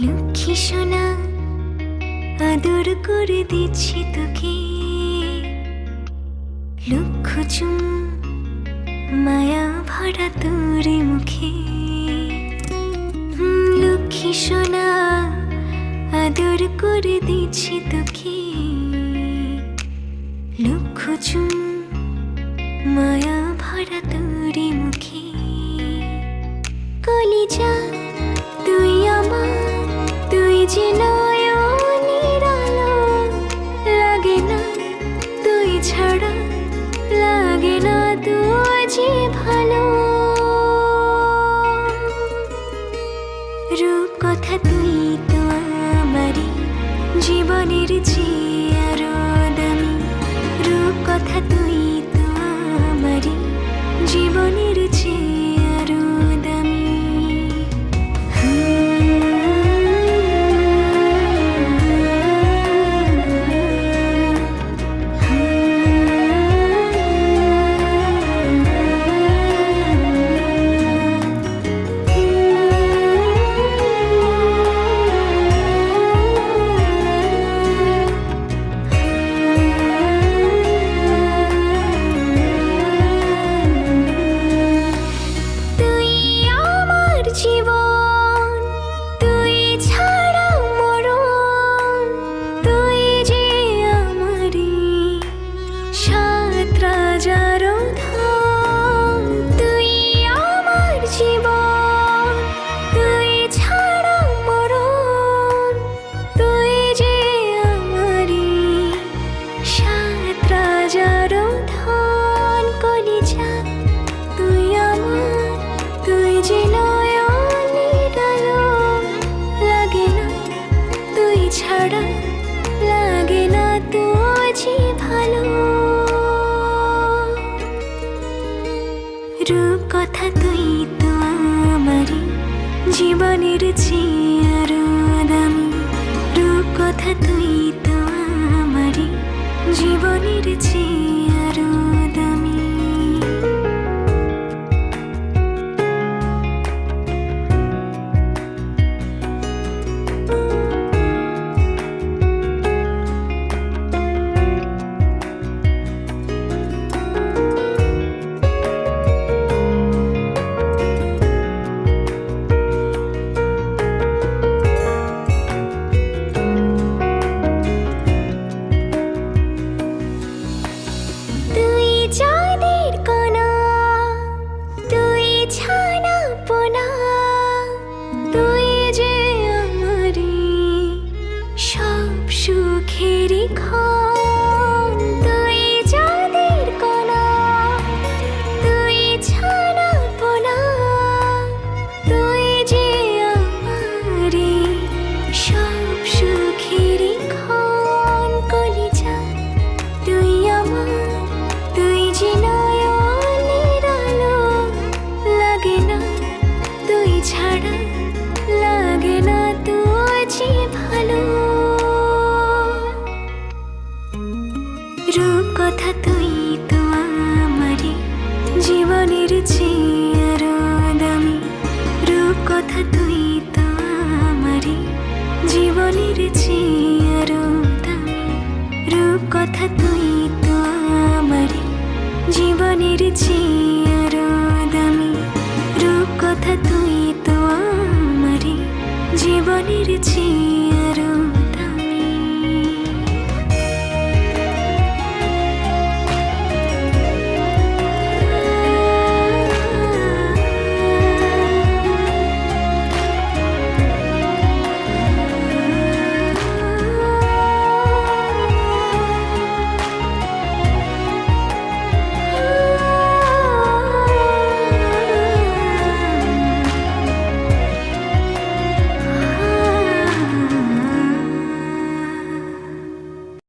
লক্ষ্মী সোনা আদর করে দিচ্ছি তোকে, লক্ষ চুম মায়া ভরা তোর মুখে। লক্ষ্মী সোনা আদর করে দিচ্ছি তোকে, লক্ষ চুম মায়া ভরা তোর মুখে। কলিজা তুই আমার, তুই যে নয়নের আলো, লাগে না তুই ছাড়া, লাগে না তুই যে ভালো। রূপ কথা তুই তো আমারই জীবনের চেয়ে আরো দামি, রূপ কথা তুই তো আমারই জীবনের চেয়ে আরো দামি। রূপ কথা তুই তো আমারই জীবনের চেয়ে আরো দামি, রূপ কথা তুই তো আমারই জীবনের চেয়ে আরো দামি। রূপ কথা তুই তো আমারই জীবনের চেয়ে আরো দামি, রূপ কথা তুই তো আমারই জীবনের চেয়ে আরো দামি, রূপ কথা তুই তো আমারই জীবনের চেয়ে